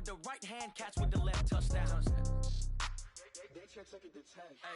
with the right hand, catch with the left, touchdown. They check second to 10. Hey.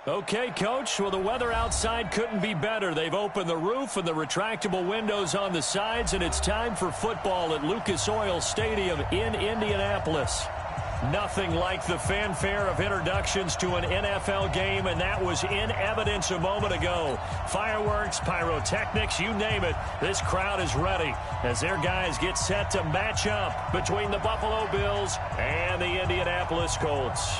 Okay, Coach, well, the weather outside couldn't be better. They've opened the roof and the retractable windows on the sides, and it's time for football at Lucas Oil Stadium in Indianapolis. Nothing like the fanfare of introductions to an NFL game, and that was in evidence a moment ago. Fireworks, pyrotechnics, you name it. This crowd is ready as their guys get set to match up between the Buffalo Bills and the Indianapolis Colts.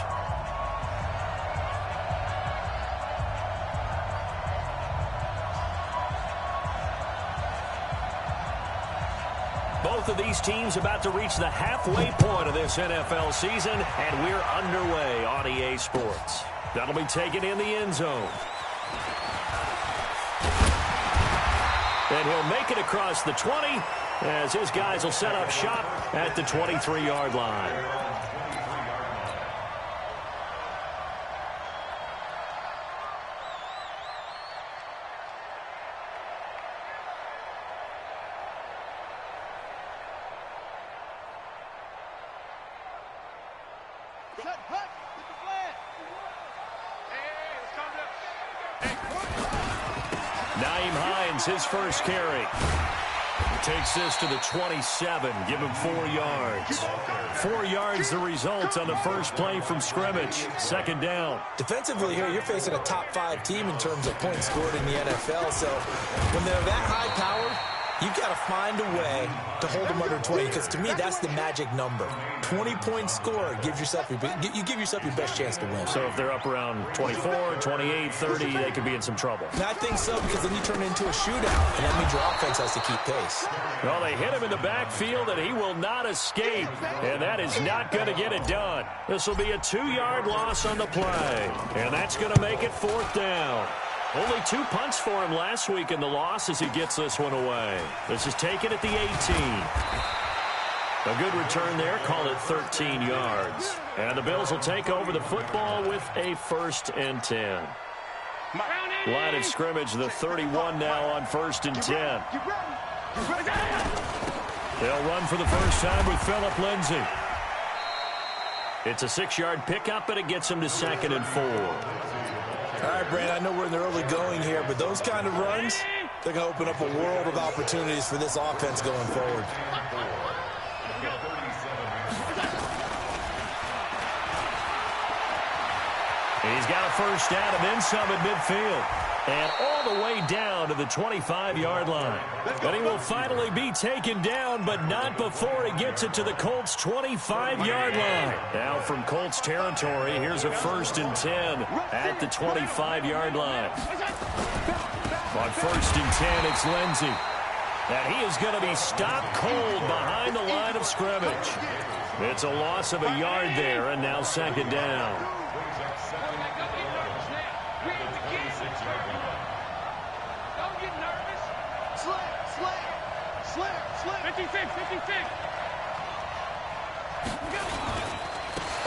Both of these teams about to reach the halfway point of this NFL season, and we're underway on EA Sports. That'll be taken in the end zone. And he'll make it across the 20 as his guys will set up shop at the 23-yard line. His first carry. Takes this to the 27. Give him 4 yards. 4 yards the result on the first play from scrimmage. Second down. Defensively here, you're facing a top 5 team in terms of points scored in the NFL. So when they're that high-powered, you've got to find a way to hold them under 20, because to me, that's the magic number. 20-point score gives yourself you give yourself your best chance to win. So if they're up around 24, 28, 30, they could be in some trouble. And I think so, because then you turn it into a shootout, and that means your offense has to keep pace. Well, they hit him in the backfield, and he will not escape, and that is not going to get it done. This will be a 2-yard loss on the play, and that's going to make it 4th down. Only 2 punts for him last week in the loss as he gets this one away. This is taken at the 18. A good return there. Call it 13 yards. And the Bills will take over the football with a 1st and 10. Line of scrimmage, the 31 now on 1st and 10. They'll run for the first time with Phillip Lindsay. It's a 6-yard pickup, and it gets him to 2nd and 4. All right, Brand, I know we're in the early going here, but those kind of runs, they're going to open up a world of opportunities for this offense going forward. He's got a first down and then some at midfield. And all the way down to the 25-yard line. But he will finally be taken down, but not before he gets it to the Colts' 25-yard line. Now from Colts territory, here's a 1st and 10 at the 25-yard line. On 1st and 10, it's Lindsay. And he is going to be stopped cold behind the line of scrimmage. It's a loss of a yard there, and now 2nd down.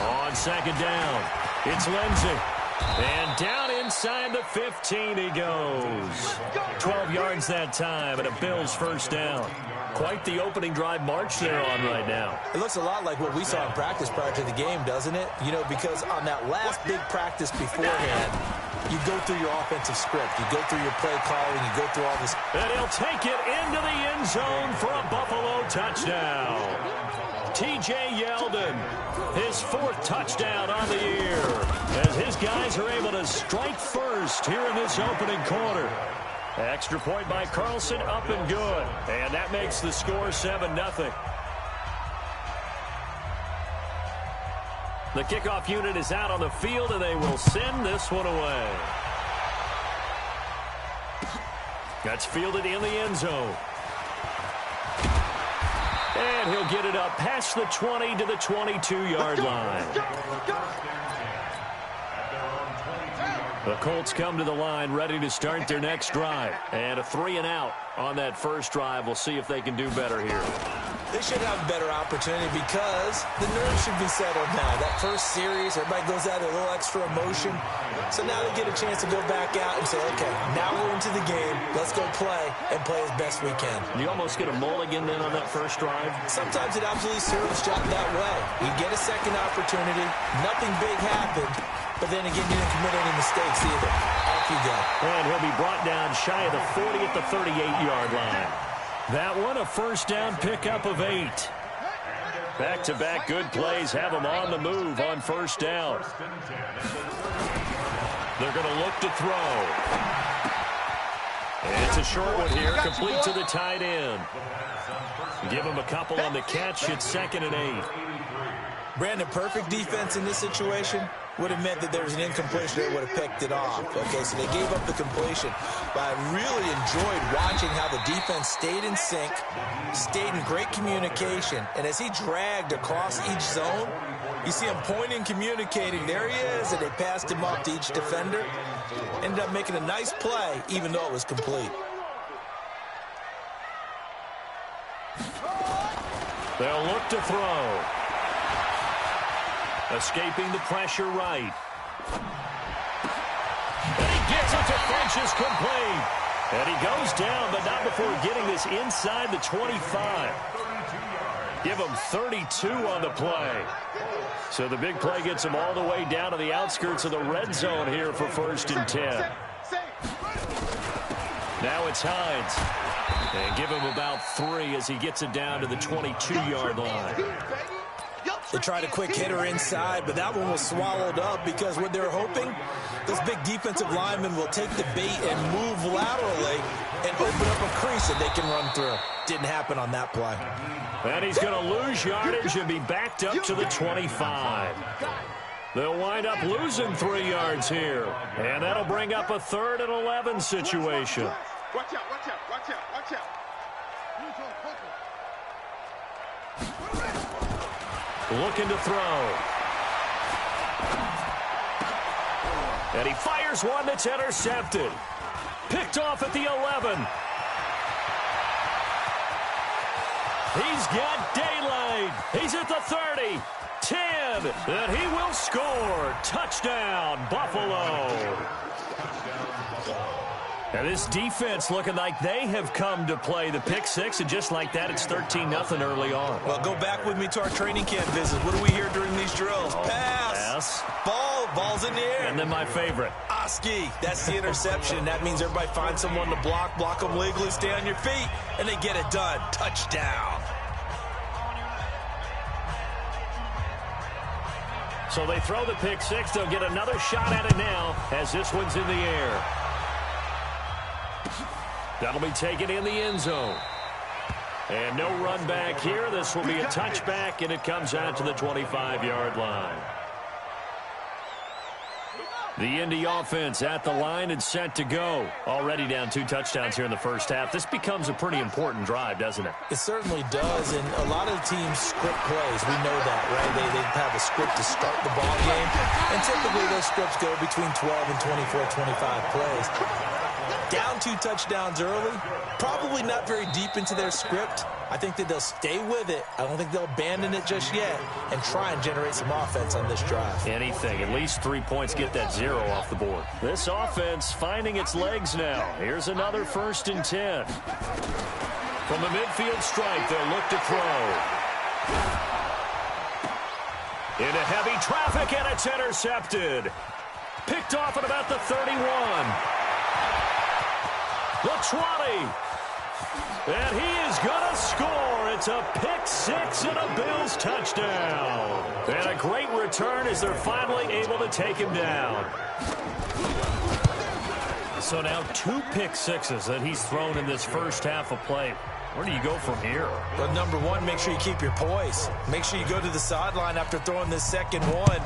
On 2nd down, it's Lindsay. And down inside the 15 he goes. 12 yards that time, and a Bills first down. Quite the opening drive march they're on right now. It looks a lot like what we saw in practice prior to the game, doesn't it? You know, because on that last big practice beforehand, you go through your offensive script. You go through your play calling. You go through all this. And he'll take it into the end zone for a Buffalo touchdown. T.J. Yeldon, his 4th touchdown on the year, as his guys are able to strike first here in this opening quarter. Extra point by Carlson, up and good. And that makes the score 7-0. The kickoff unit is out on the field, and they will send this one away. That's fielded in the end zone. And he'll get it up past the 20 to the 22-yard line. The Colts come to the line ready to start their next drive. And a 3-and-out on that first drive. We'll see if they can do better here. They should have a better opportunity because the nerves should be settled now. That first series, everybody goes out with a little extra emotion. So now they get a chance to go back out and say, okay, now we're into the game. Let's go play and play as best we can. You almost get a mulligan then on that first drive? Sometimes it absolutely serves that way. You get a second opportunity. Nothing big happened. But then again, you didn't commit any mistakes either. Off you go. And he'll be brought down shy of the 40 at the 38-yard line. That one, a first down pickup of 8. Back-to-back good plays have them on the move on first down. They're going to look to throw. And it's a short one here, complete to the tight end. Give him a couple on the catch. It's 2nd and 8. Brandon, perfect defense in this situation would have meant that there was an incompletion. They would have picked it off. Okay, so they gave up the completion. But I really enjoyed watching how the defense stayed in sync, stayed in great communication. And as he dragged across each zone, you see him pointing, communicating. There he is, and they passed him off to each defender. Ended up making a nice play, even though it was complete. They'll look to throw. Escaping the pressure right. And he gets it to French, is complete. And he goes down, but not before getting this inside the 25. Give him 32 on the play. So the big play gets him all the way down to the outskirts of the red zone here for 1st and 10. Now it's Hines. And give him about 3 as he gets it down to the 22-yard line. They tried a quick hitter inside, but that one was swallowed up because what they're hoping, this big defensive lineman will take the bait and move laterally and open up a crease that they can run through. Didn't happen on that play. And he's going to lose yardage and be backed up to the 25. They'll wind up losing 3 yards here. And that'll bring up a 3rd and 11 situation. Watch out, watch out, watch out, watch out. Looking to throw. And he fires one that's intercepted. Picked off at the 11. He's got daylight. He's at the 30. 10. And he will score. Touchdown, Buffalo. And this defense looking like they have come to play the pick 6, and just like that, it's 13-0 early on. Well, go back with me to our training camp visit. What do we hear during these drills? Pass. Ball's in the air. And then my favorite. Oski. That's the interception. That means everybody finds someone to block them legally, stay on your feet, and they get it done. Touchdown. So they throw the pick 6. They'll get another shot at it now as this one's in the air. That'll be taken in the end zone. And no run back here. This will be a touchback, and it comes out to the 25-yard line. The Indy offense at the line and set to go. Already down 2 touchdowns here in the first half. This becomes a pretty important drive, doesn't it? It certainly does, and a lot of teams script plays. We know that, right? They have a script to start the ball game, and typically those scripts go between 12 and 24, 25 plays. Down 2 touchdowns early, probably not very deep into their script. I think that they'll stay with it. I don't think they'll abandon it just yet and try and generate some offense on this drive. Anything. At least 3 points, get that 0 off the board. This offense finding its legs now. Here's another 1st and 10. From the midfield stripe, they'll look to throw. Into heavy traffic, and it's intercepted. Picked off at about the 31. The 20. And he is going to score. It's a pick 6 and a Bills touchdown. And a great return as they're finally able to take him down. So now 2 pick 6s that he's thrown in this first half of play. Where do you go from here? Well, number one, make sure you keep your poise. Make sure you go to the sideline after throwing this second one,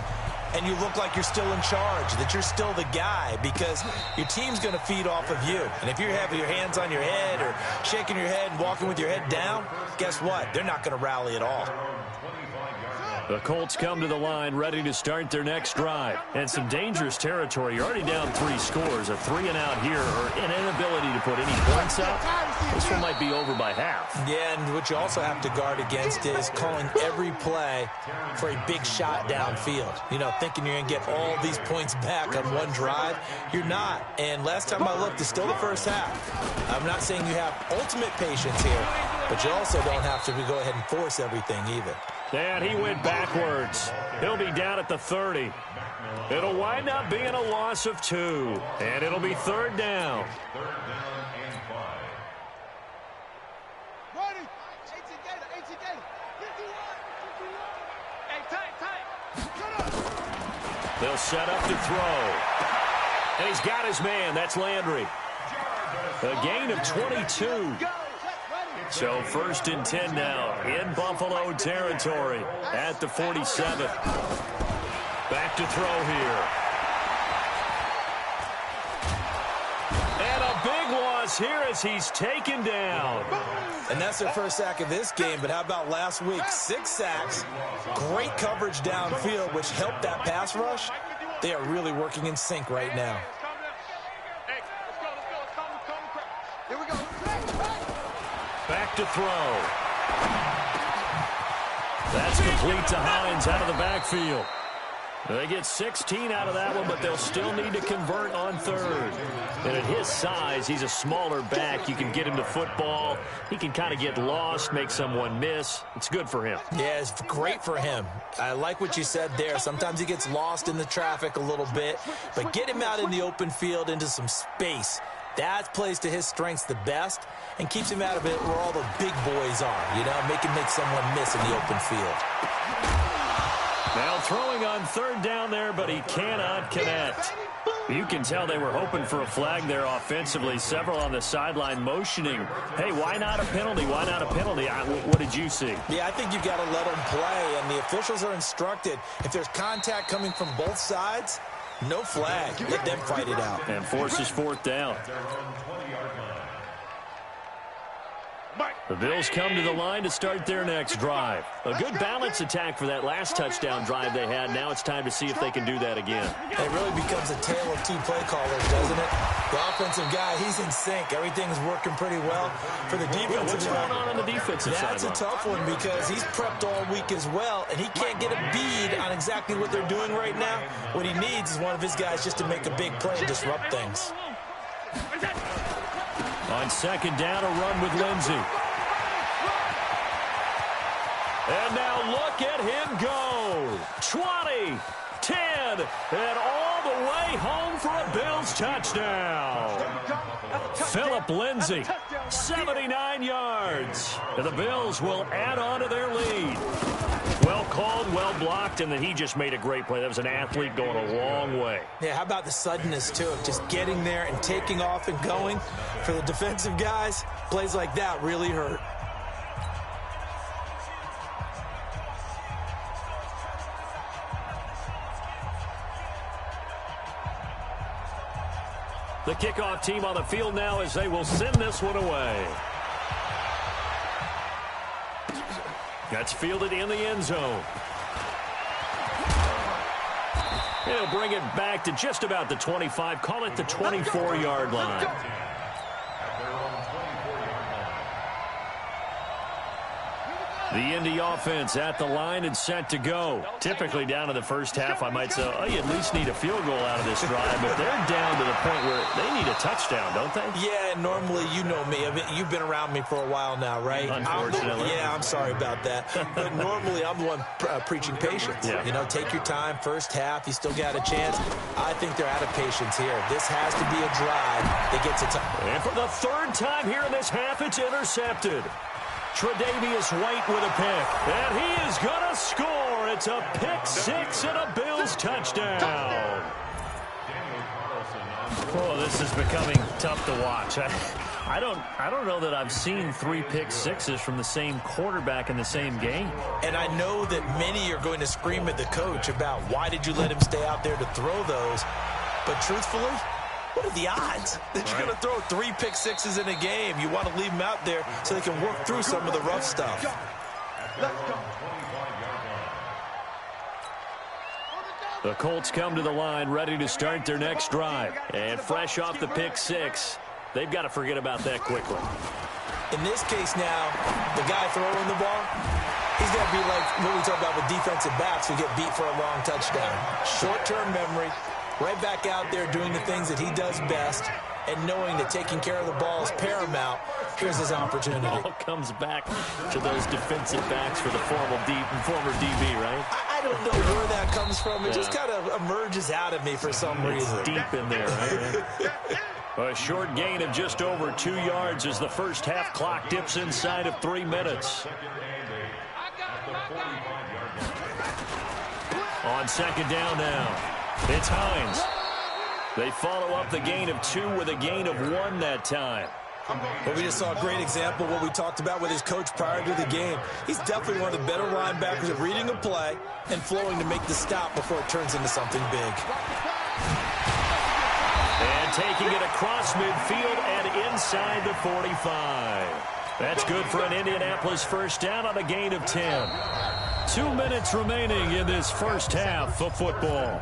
and you look like you're still in charge, that you're still the guy, because your team's going to feed off of you. And if you're having your hands on your head or shaking your head and walking with your head down, guess what? They're not going to rally at all. The Colts come to the line ready to start their next drive. And some dangerous territory. You're already down 3 scores. A 3-and-out here or an inability to put any points up. This one might be over by half. Yeah, and what you also have to guard against is calling every play for a big shot downfield. You know, thinking you're going to get all these points back on one drive. You're not. And last time I looked, it's still the first half. I'm not saying you have ultimate patience here, but you also don't have to go ahead and force everything either. And he went backwards. He'll be down at the 30. It'll wind up being a loss of 2. And it'll be 3rd down. They'll set up to throw. And he's got his man. That's Landry. A gain of 22. So 1st and 10 now in Buffalo territory at the 47. Back to throw here. And a big loss here as he's taken down. And that's their first sack of this game, but how about last week? 6 sacks, great coverage downfield, which helped that pass rush. They are really working in sync right now. Back to throw. That's complete to Hines out of the backfield. They get 16 out of that one, but they'll still need to convert on 3rd. And at his size, he's a smaller back. You can get him to football. He can kind of get lost, make someone miss. It's good for him. Yeah, it's great for him. I like what you said there. Sometimes he gets lost in the traffic a little bit, but get him out in the open field into some space. That plays to his strengths the best and keeps him out of it where all the big boys are, you know, make someone miss in the open field. Now throwing on 3rd down there, but he cannot connect. You can tell they were hoping for a flag there offensively. Several on the sideline motioning, hey, why not a penalty? Why not a penalty? What did you see? Yeah, I think you've got to let them play, and the officials are instructed. If there's contact coming from both sides, no flag. Let them fight it out. And forces 4th down. The Bills come to the line to start their next drive. A good balance attack for that last touchdown drive they had. Now it's time to see if they can do that again. It really becomes a tale of 2 play callers, doesn't it? The offensive guy, he's in sync. Everything's working pretty well for the defensive What's going on the defensive side? That's a tough one because he's prepped all week as well, and he can't get a bead on exactly what they're doing right now. What he needs is one of his guys just to make a big play and disrupt things. On 2nd down, a run with Lindsey. And now look at him go. 20, 10, and all the way home for a Bills touchdown. Phillip Lindsay, 79 yards. And the Bills will add on to their lead. Well called, well blocked, and then he just made a great play. That was an athlete going a long way. Yeah, how about the suddenness, too, of just getting there and taking off and going? For the defensive guys, plays like that really hurt. The kickoff team on the field now as they will send this one away. That's fielded in the end zone. He'll bring it back to just about the 25. Call it the 24-yard line. The Indy offense at the line and set to go. Typically down to the first half, I might say, oh, you at least need a field goal out of this drive, but they're down to the point where they need a touchdown, don't they? Yeah, normally, you know me. I mean, you've been around me for a while now, right? Unfortunately. I'm sorry about that. But normally, I'm the one preaching patience. Yeah. You know, take your time. First half, you still got a chance. I think they're out of patience here. This has to be a drive that gets it. And for the 3rd time here in this half, it's intercepted. Tre'Davious White with a pick, and he is going to score. It's a pick 6 and a Bills touchdown. Oh, this is becoming tough to watch. I don't know that I've seen 3 pick sixes from the same quarterback in the same game. And I know that many are going to scream at the coach about why did you let him stay out there to throw those. But truthfully, what are the odds that you're going to throw 3 pick sixes in a game? You want to leave them out there so they can work through some of the rough stuff. The Colts come to the line ready to start their next drive. And fresh off the pick six, they've got to forget about that quickly. In this case now, the guy throwing the ball, he's going to be like what we talk about with defensive backs who get beat for a long touchdown. Short-term memory, right back out there doing the things that he does best, and knowing that taking care of the ball is paramount. Here's his opportunity. It all comes back to those defensive backs for the former DB, right? I don't know where that comes from. It just kind of emerges out of me for some reason. It's deep in there, right? A short gain of just over 2 yards as the first half clock dips inside of 3 minutes. On second down now, it's Hines. They follow up the gain of 2 with a gain of 1 that time. Well, we just saw a great example of what we talked about with his coach prior to the game. He's definitely one of the better linebackers at reading a play and flowing to make the stop before it turns into something big. And taking it across midfield and inside the 45. That's good for an Indianapolis first down on a gain of 10. 2 minutes remaining in this first half of football.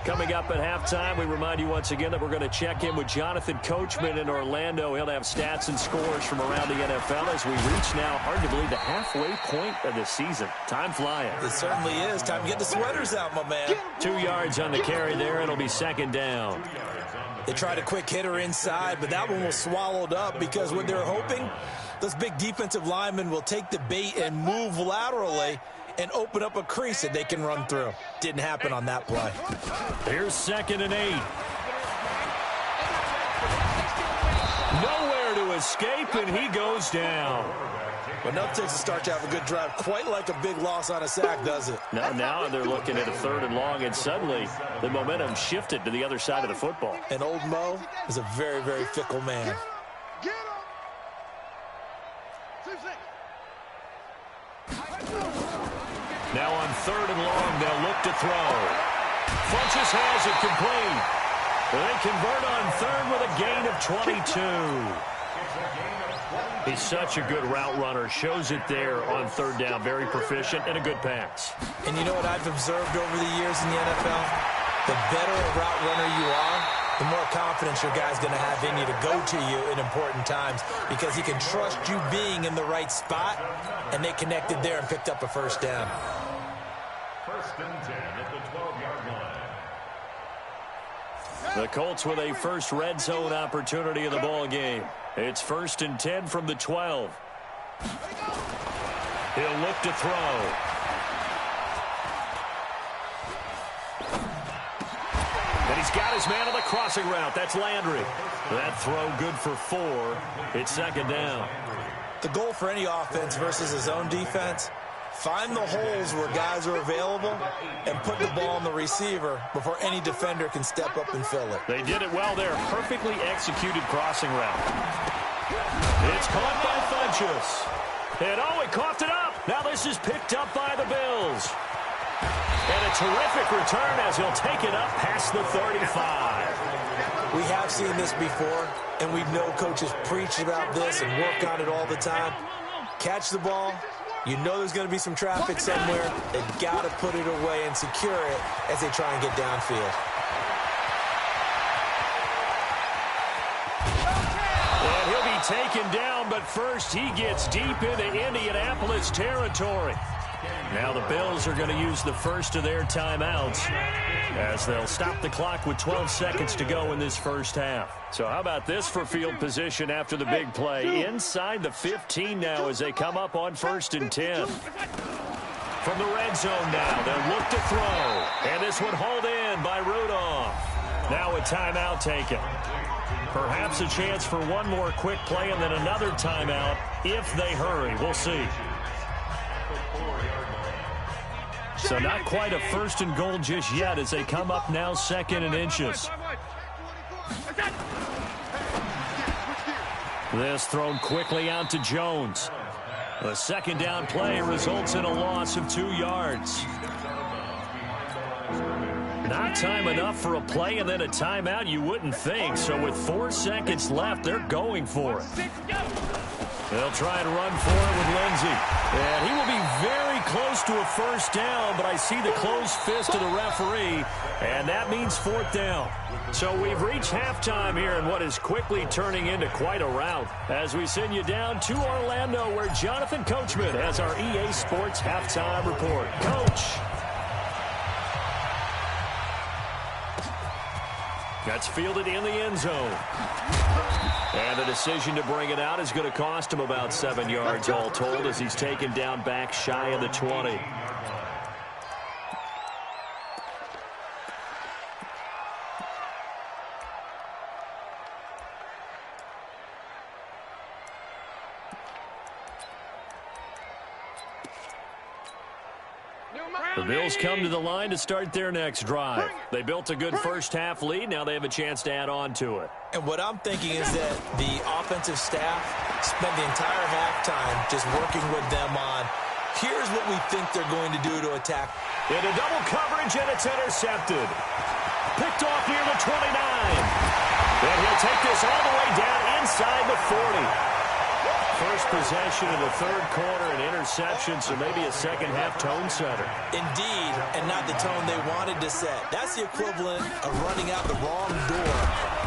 Coming up at halftime, we remind you once again that we're going to check in with Jonathan Coachman in Orlando. He'll have stats and scores from around the NFL as we reach now, hard to believe, the halfway point of the season. Time flying. It certainly is. Time to get the sweaters out, my man. 2 yards on the carry there. It'll be second down. They tried a quick hitter inside, but that one was swallowed up because what they're hoping, those big defensive linemen will take the bait and move laterally and open up a crease that they can run through. Didn't happen on that play. Here's 2nd and 8. Nowhere to escape, and he goes down. But enough takes a start to have a good drive. Quite like a big loss on a sack, does it? Now they're looking at a 3rd and long, and suddenly the momentum shifted to the other side of the football. And old Mo is a very, very fickle man. Now on 3rd and long, they'll look to throw. Funches has it complete. They convert on 3rd with a gain of 22. He's such a good route runner. Shows it there on 3rd down. Very proficient and a good pass. And you know what I've observed over the years in the NFL? The better a route runner you are, the more confidence your guy's going to have in you to go to you in important times because he can trust you being in the right spot, and they connected there and picked up a first down. 1st and 10 at the 12-yard line. The Colts with a first red zone opportunity in the ball game. It's 1st and 10 from the 12. He'll look to throw. And he's got his man on the crossing route. That's Landry. That throw good for 4. It's 2nd down. The goal for any offense versus his own defense, find the holes where guys are available and put the ball on the receiver before any defender can step up and fill it. They did it well there. Perfectly executed crossing route. It's caught by Funches. And he coughed it up. Now this is picked up by the Bills. And a terrific return as he'll take it up past the 35. We have seen this before, and we know coaches preach about this and work on it all the time. Catch the ball. You know there's going to be some traffic somewhere. They've got to put it away and secure it as they try and get downfield. And he'll be taken down, but first he gets deep into Indianapolis territory. Now the Bills are going to use the first of their timeouts as they'll stop the clock with 12 seconds to go in this first half. So how about this for field position after the big play? Inside the 15 now as they come up on 1st and 10. From the red zone now, they'll look to throw. And this one hauled in by Rudolph. Now a timeout taken. Perhaps a chance for one more quick play and then another timeout if they hurry. We'll see. So not quite a 1st and goal just yet as they come up now 2nd and inches. This thrown quickly out to Jones. The 2nd down play results in a loss of 2 yards. Not time enough for a play and then a timeout, you wouldn't think. So with 4 seconds left, they're going for it. They'll try and run for it with easy. And he will be very close to a first down, but I see the closed fist of the referee, and that means fourth down. So we've reached halftime here in what is quickly turning into quite a rout as we send you down to Orlando where Jonathan Coachman has our EA Sports halftime report. Coach. That's fielded in the end zone. And the decision to bring it out is going to cost him about 7 yards all told as he's taken down back shy of the 20. The Bills come to the line to start their next drive. They built a good first-half lead. Now they have a chance to add on to it. And what I'm thinking is that the offensive staff spent the entire halftime just working with them on, here's what we think they're going to do to attack. Into double coverage, and it's intercepted. Picked off near the 29. And he'll take this all the way down inside the 40. First possession in the third quarter, an interception, so maybe a second-half tone setter. Indeed, and not the tone they wanted to set. That's the equivalent of running out the wrong door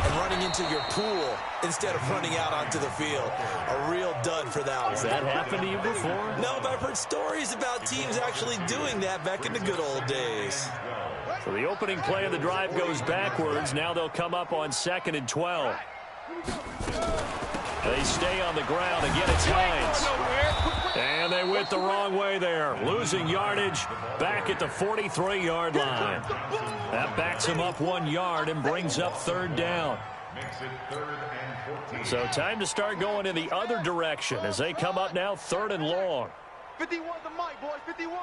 and running into your pool instead of running out onto the field. A real dud for that one. Has that happened to you before? No, but I've heard stories about teams actually doing that back in the good old days. So the opening play of the drive goes backwards. Now they'll come up on 2nd and 12. They stay on the ground. Again, it's Hines. And they went the wrong way there. Losing yardage back at the 43-yard line. That backs him up 1 yard and brings up third down. So time to start going in the other direction as they come up now 3rd and long. 51 the mic, boys, 51.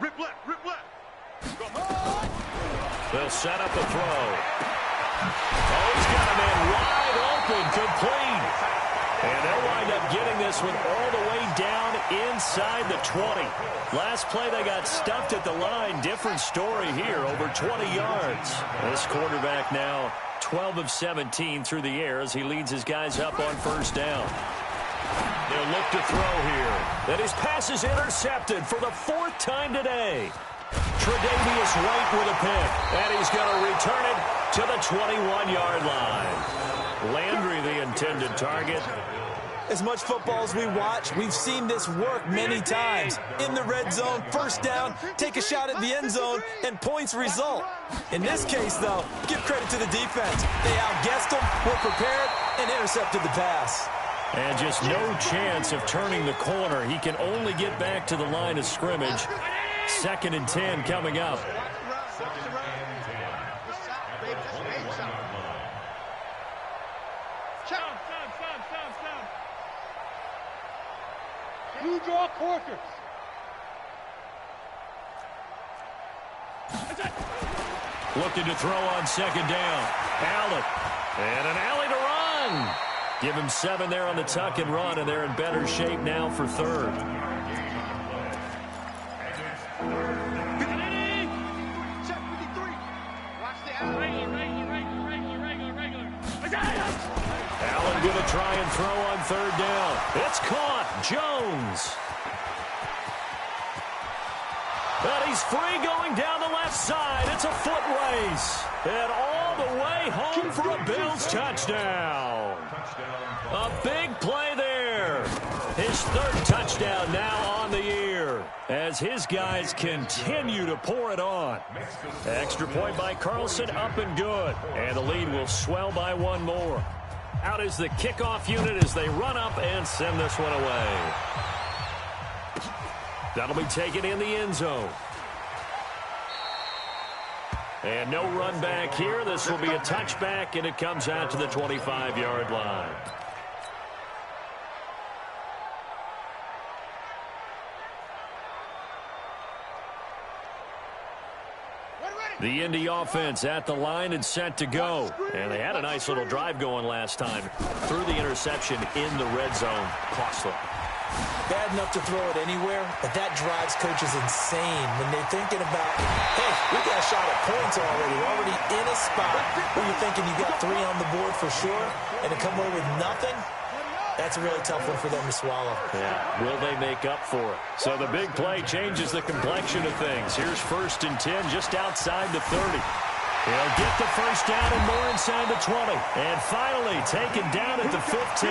Rip left, rip left. They'll set up a throw. Oh, he's got a man wide open, complete. And they'll wind up getting this one all the way down inside the 20. Last play, they got stuffed at the line. Different story here, over 20 yards. This quarterback now 12 of 17 through the air as he leads his guys up on first down. They'll look to throw here. And his pass is intercepted for the 4th time today. Tre'Davious White with a pick. And he's going to return it to the 21-yard line. Landry, the intended target. As much football as we watch, we've seen this work many times. In the red zone, first down, take a shot at the end zone, and points result. In this case, though, give credit to the defense. They outguessed them, were prepared, and intercepted the pass. And just no chance of turning the corner. He can only get back to the line of scrimmage. 2nd and 10 coming up. You draw corkers. Looking to throw on 2nd down. Allen. And an alley to run. Give him 7 there on the tuck and run, and they're in better shape now for 3rd. Check 53. Watch the alley. Allen going to try and throw on 3rd down. It's caught. Jones. But he's free going down the left side. It's a foot race. And all the way home for a Bills touchdown. A big play there. His 3rd touchdown now on the year as his guys continue to pour it on. Extra point by Carlson, up and good. And the lead will swell by 1 more. Out is the kickoff unit as they run up and send this one away. That'll be taken in the end zone. And no run back here. This will be a touchback, and it comes out to the 25-yard line. The Indy offense at the line and set to go. And they had a nice little drive going last time. Threw the interception in the red zone. Costly. Bad enough to throw it anywhere, but that drives coaches insane when they're thinking about, hey, we got a shot at points already. We're already in a spot where you're thinking you got 3 on the board for sure, and to come away with nothing, That's a really tough one for them to swallow. Yeah, will they make up for it? So the big play changes the complexion of things. Here's 1st and 10 just outside the 30. He'll get the first down and more inside the 20. And finally taken down at the 15.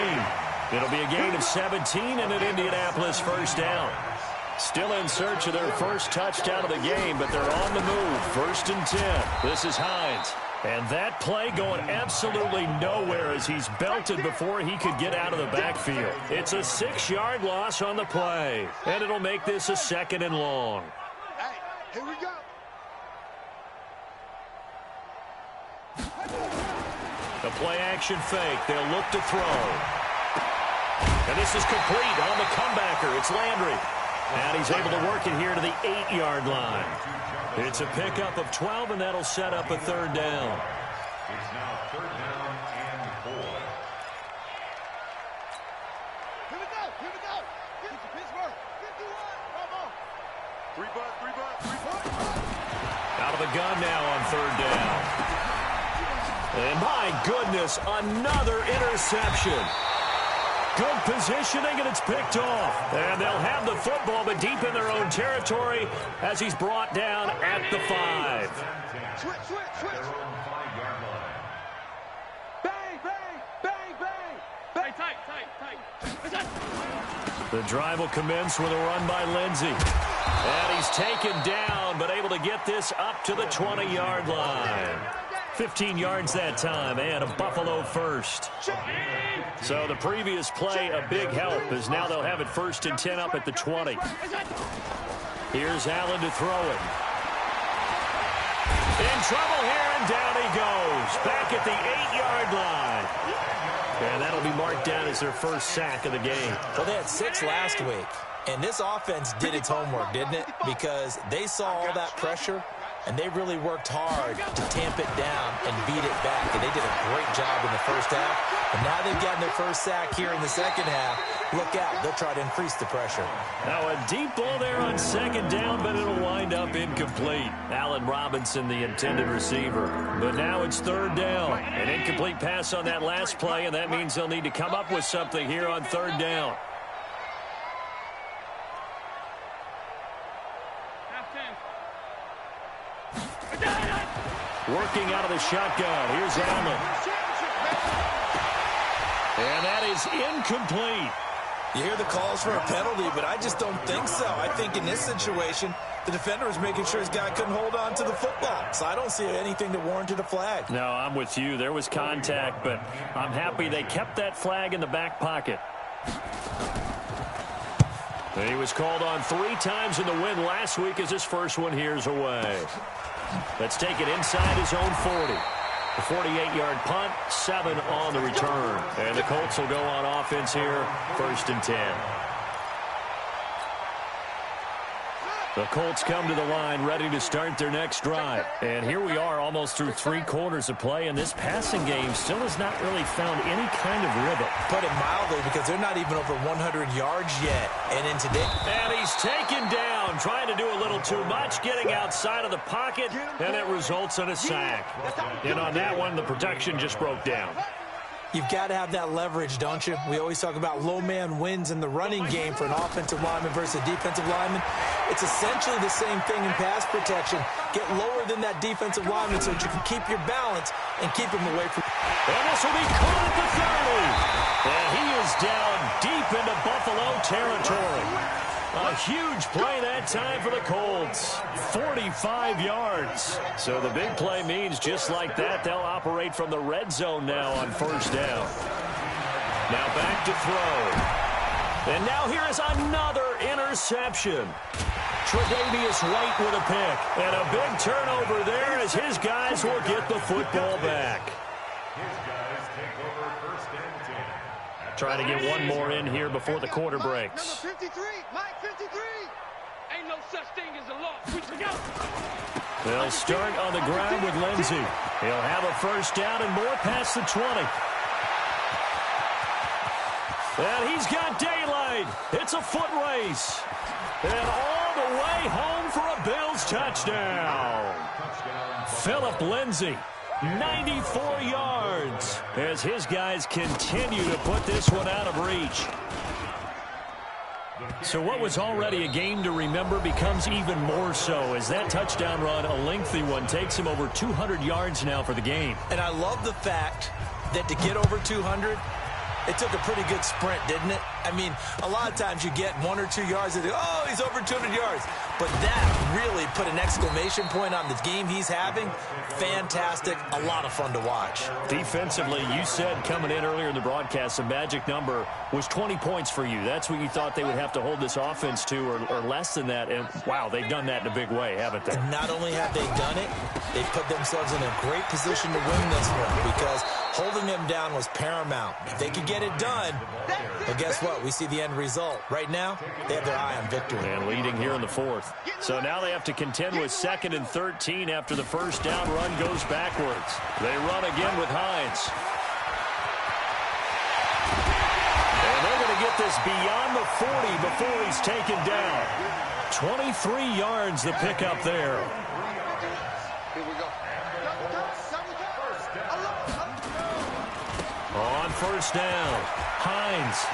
It'll be a gain of 17 and an Indianapolis first down. Still in search of their first touchdown of the game, but they're on the move. 1st and 10. This is Hines. And that play going absolutely nowhere as he's belted before he could get out of the backfield. It's a 6-yard loss on the play, and it'll make this a 2nd and long. Hey, here we go. The play-action fake. They'll look to throw. And this is complete on the comebacker. It's Landry. And he's able to work it here to the 8-yard line. It's a pickup of 12, and that'll set up a 3rd down. It's now 3rd down and 4. Here we go. Here we go. Get it to Pittsburgh. 51. Bravo. 3 butt. Out of the gun now on 3rd down. And my goodness, another interception. Good positioning, and it's picked off. And they'll have the football, but deep in their own territory as he's brought down at the 5. Switch. Bang, bang, bang, bang. Tight. The drive will commence with a run by Lindsey. And he's taken down, but able to get this up to the 20-yard line. 15 yards that time, and a Buffalo first. So the previous play, a big help, as now they'll have it 1st and 10 up at the 20. Here's Allen to throw it. In trouble here, and down he goes. Back at the 8-yard line. And that'll be marked down as their first sack of the game. Well, they had 6 last week, and this offense did its homework, didn't it? Because they saw all that pressure, and they really worked hard to tamp it down and beat it back. And they did a great job in the first half. And now they've gotten their first sack here in the second half. Look out. They'll try to increase the pressure. Now a deep ball there on 2nd down, but it'll wind up incomplete. Allen Robinson, the intended receiver. But now it's 3rd down. An incomplete pass on that last play, and that means they'll need to come up with something here on 3rd down. Working out of the shotgun. Here's Allen. And that is incomplete. You hear the calls for a penalty, but I just don't think so. I think in this situation, the defender was making sure his guy couldn't hold on to the football. So I don't see anything that warranted a flag. No, I'm with you. There was contact, but I'm happy they kept that flag in the back pocket. He was called on 3 times in the win last week as his first one here's away. Let's take it inside his own 40. A 48-yard punt, 7 on the return. And the Colts will go on offense here, 1st and 10. The Colts come to the line ready to start their next drive. And here we are almost through 3 quarters of play, and this passing game still has not really found any kind of rhythm. Put it mildly, because they're not even over 100 yards yet. And in today... And he's taken down, trying to do a little too much, getting outside of the pocket, and it results in a sack. And on that one, the protection just broke down. You've got to have that leverage, don't you? We always talk about low man wins in the running game for an offensive lineman versus a defensive lineman. It's essentially the same thing in pass protection. Get lower than that defensive lineman so that you can keep your balance and keep him away from... And this will be caught at the 30. And he is down deep into Buffalo territory. A huge play that time for the Colts. 45 yards. So the big play means just like that, they'll operate from the red zone now on 1st down. Now back to throw. And now here is another interception. Tre'Davious White with a pick. And a big turnover there as his guys will get the football back. His guys take over 1st and 10. Trying to get one more in here before the quarter breaks. Number 53, Mike 53. Ain't no such thing as a loss. We should go. They'll start on the ground with Lindsey. He'll have a 1st down and more past the 20. And he's got daylight. It's a foot race. And all the way home for a Bills touchdown. Phillip Lindsay 94 yards as his guys continue to put this one out of reach. So what was already a game to remember becomes even more so as that touchdown run, a lengthy one, takes him over 200 yards now for the game. And I love the fact that to get over 200, it took a pretty good sprint, didn't it? I mean, a lot of times you get 1 or 2 yards and oh, he's over 200 yards. But that really put an exclamation point on the game he's having. Fantastic. A lot of fun to watch. Defensively, you said coming in earlier in the broadcast, the magic number was 20 points for you. That's what you thought they would have to hold this offense to, or less than that. And, wow, they've done that in a big way, haven't they? And not only have they done it, they've put themselves in a great position to win this one because holding them down was paramount. If they could get it done, well, guess what? We see the end result. Right now, they have their eye on victory. And leading here in the fourth. So now they have to contend with 2nd and 13 after the first down run goes backwards. They run again with Hines. And they're going to get this beyond the 40 before he's taken down. 23 yards the pickup there. Here we go. On first down, Hines.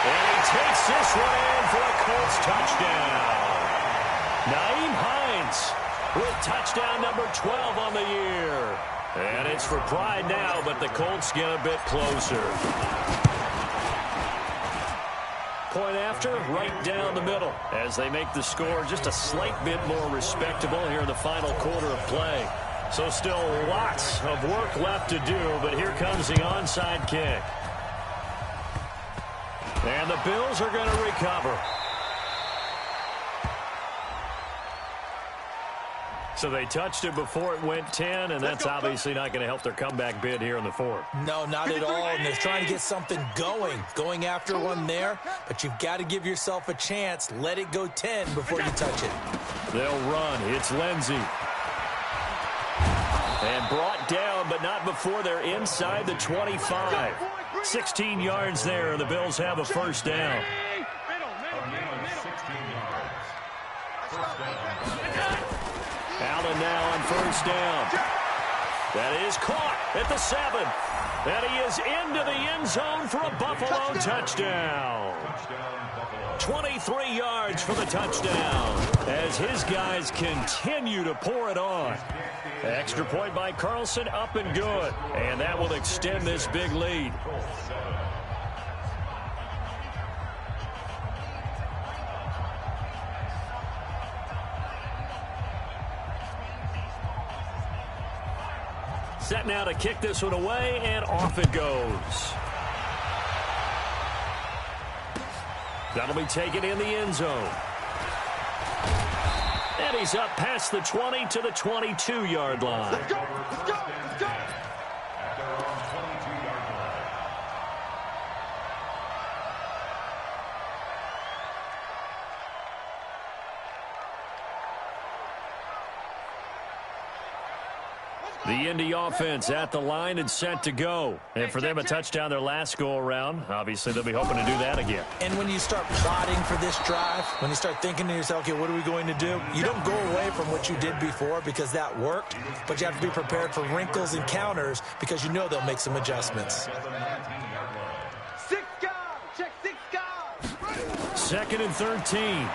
And he takes this one in for a Colts touchdown. Nyheim Hines with touchdown number 12 on the year. And it's for pride now, but the Colts get a bit closer. Point after, right down the middle as they make the score just a slight bit more respectable here in the final quarter of play. So still lots of work left to do, but here comes the onside kick. And the Bills are going to recover. So they touched it before it went 10, and that's obviously not going to help their comeback bid here in the fourth. No, not at all, and they're trying to get something going after one there, but you've got to give yourself a chance. Let it go 10 before you touch it. They'll run. It's Lindsey. And brought down, but not before they're inside the 25. 16 yards there, and the Bills have a first down. Allen now on first down. That is caught at the 7. And he is into the end zone for a Buffalo touchdown. 23 yards for the touchdown as his guys continue to pour it on. Extra point by Carlson, up and good. And that will extend this big lead. Set now to kick this one away, and off it goes. That'll be taken in the end zone. And he's up past the 20 to the 22-yard line. Let's go, let's go, let's go. At their own 22-yard line. The Indy offense at the line and set to go. And for them, a touchdown their last go-around. Obviously, they'll be hoping to do that again. And when you start plotting for this drive, when you start thinking to yourself, okay, what are we going to do? You don't go away from what you did before because that worked, but you have to be prepared for wrinkles and counters because you know they'll make some adjustments. 6 guys, check 6 guys. 2nd and 13.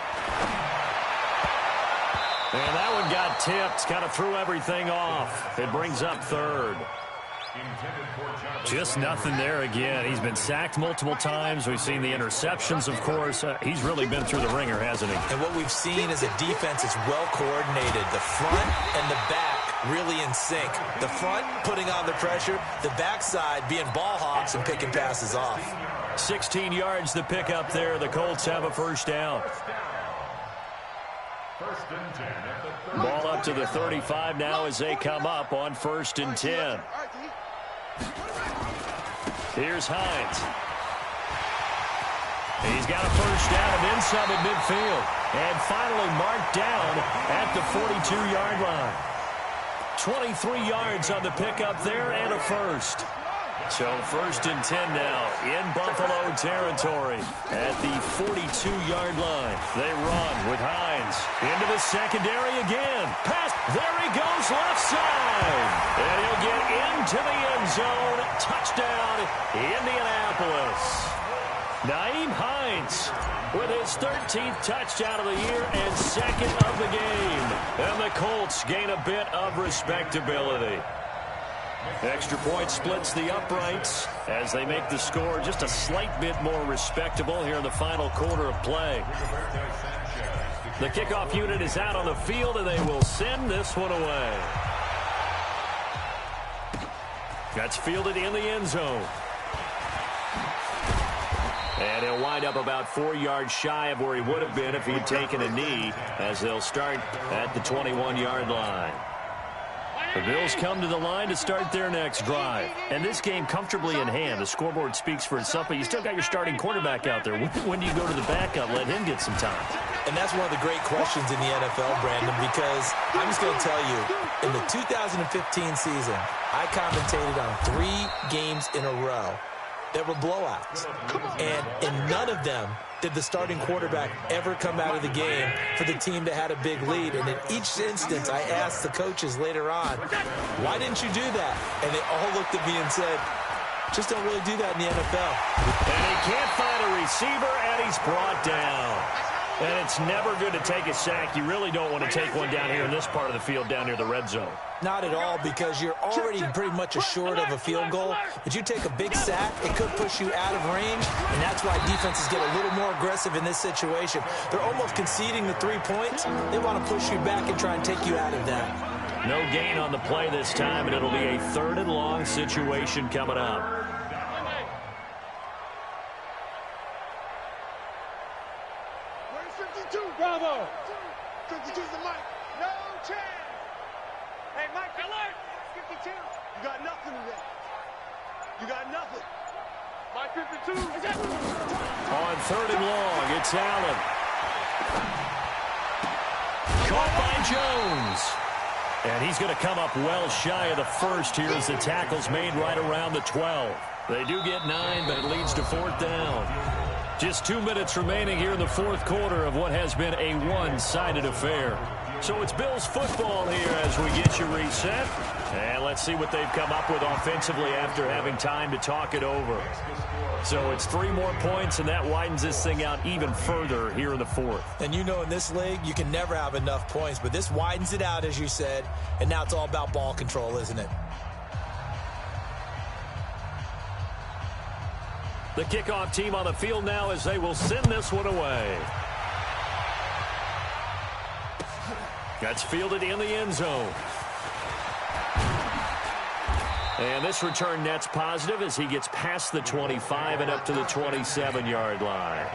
And that one got tipped, kind of threw everything off. It brings up 3rd. Just nothing there again. He's been sacked multiple times. We've seen the interceptions, of course. He's really been through the ringer, hasn't he? And what we've seen is a defense that's well coordinated. The front and the back really in sync. The front putting on the pressure, the backside being ball hawks and picking passes off. 16 yards the pickup there. The Colts have a first down. Ball up to the 35 now as they come up on 1st and 10. Here's Hines. He's got a first down of inside at midfield. And finally marked down at the 42-yard line. 23 yards on the pickup there and a first. So 1st and 10 now in Buffalo territory at the 42-yard line. They run with Hines into the secondary again. Pass. There he goes left side. And he'll get into the end zone. Touchdown, Indianapolis. Nyheim Hines with his 13th touchdown of the year and 2nd of the game. And the Colts gain a bit of respectability. Extra point splits the uprights as they make the score just a slight bit more respectable here in the final quarter of play. The kickoff unit is out on the field, and they will send this one away. That's fielded in the end zone. And he'll wind up about 4 yards shy of where he would have been if he'd taken a knee, as they'll start at the 21-yard line. The Bills come to the line to start their next drive. And this game comfortably in hand. The scoreboard speaks for itself, but you still got your starting quarterback out there. When do you go to the backup, let him get some time? And that's one of the great questions in the NFL, Brandon, because I'm just going to tell you, in the 2015 season, I commentated on 3 games in a row that were blowouts. And in none of them did the starting quarterback ever come out of the game for the team that had a big lead. And in each instance, I asked the coaches later on, why didn't you do that? And they all looked at me and said, just don't really do that in the NFL. And he can't find a receiver, and he's brought down. And it's never good to take a sack. You really don't want to take one down here in this part of the field, down near the red zone. Not at all, because you're already pretty much assured of a field goal. But you take a big sack, it could push you out of range, and that's why defenses get a little more aggressive in this situation. They're almost conceding the 3 points. They want to push you back and try and take you out of that. No gain on the play this time, and it'll be a 3rd and long situation coming up. Bravo! 52's the mic. No chance. Hey, Mike, alert! 52. You got nothing today. You got nothing. My 52. On 3rd and long, it's Allen. Caught by Jones. And he's going to come up well shy of the first here as the tackle's made right around the 12. They do get 9, but it leads to 4th down. Just 2 minutes remaining here in the 4th quarter of what has been a one-sided affair. So it's Bills football here as we get you reset. And let's see what they've come up with offensively after having time to talk it over. So it's 3 more points, and that widens this thing out even further here in the 4th. And you know in this league, you can never have enough points, but this widens it out, as you said, and now it's all about ball control, isn't it? The kickoff team on the field now as they will send this one away. That's fielded in the end zone. And this return net's positive as he gets past the 25 and up to the 27-yard line.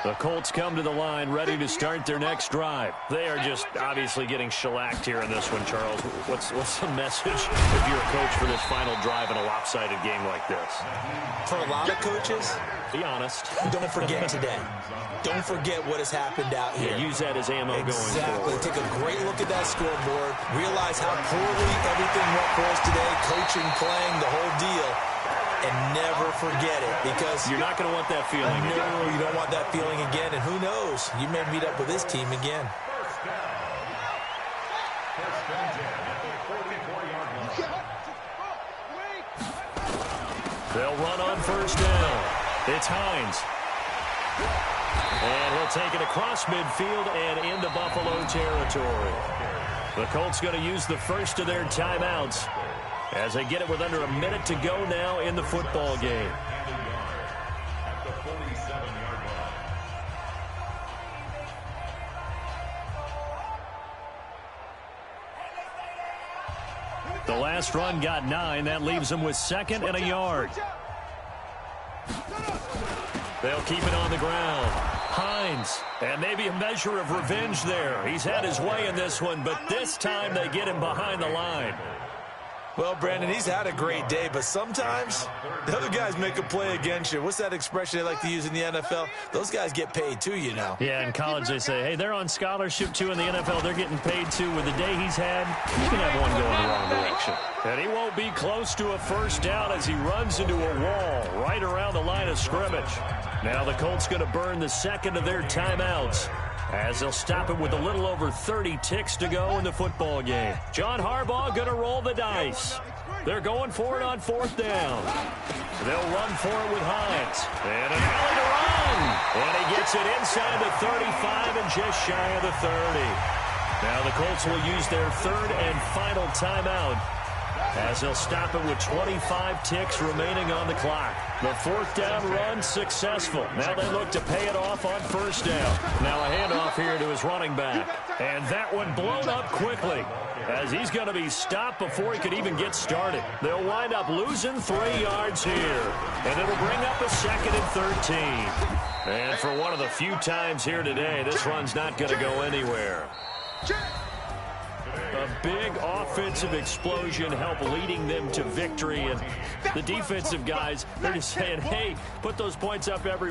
The Colts come to the line ready to start their next drive. They are just obviously getting shellacked here in this one, Charles. What's the message if you're a coach for this final drive in a lopsided game like this? For a lot of coaches, be honest. Don't forget today. Don't forget what has happened out here. Yeah, use that as ammo going Exactly. forward. Take a great look at that scoreboard. Realize how poorly everything went for us today. Coaching, playing, the whole deal. And never forget it, because you're not going to want that feeling again. No, you don't want that feeling again. And who knows? You may meet up with this team again. They'll run on 1st down. It's Hines. And he'll take it across midfield and into Buffalo territory. The Colts going to use the first of their timeouts as they get it with under a minute to go now in the football game. The last run got 9. That leaves them with 2nd and a yard. They'll keep it on the ground. Hines, and maybe a measure of revenge there. He's had his way in this one, but this time they get him behind the line. Well, Brandon, he's had a great day, but sometimes the other guys make a play against you. What's that expression they like to use in the NFL? Those guys get paid too, you know. Yeah, in college they say, hey, they're on scholarship too. In the NFL, they're getting paid too. With the day he's had, you can have one going the wrong direction. And he won't be close to a first down as he runs into a wall right around the line of scrimmage. Now the Colts going to burn the second of their timeouts, as they'll stop it with a little over 30 ticks to go in the football game. John Harbaugh going to roll the dice. They're going for it on fourth down. They'll run for it with Hines. And an alley to run. And he gets it inside the 35 and just shy of the 30. Now the Colts will use their third and final timeout, as they'll stop it with 25 ticks remaining on the clock. The fourth down run successful. Now they look to pay it off on first down. Now a handoff here to his running back. And that one blown up quickly, as he's going to be stopped before he could even get started. They'll wind up losing 3 yards here, and it'll bring up a second and 13. And for one of the few times here today, this run's not going to go anywhere. A big offensive explosion helped leading them to victory, and the defensive guys, they're just saying, hey, put those points up every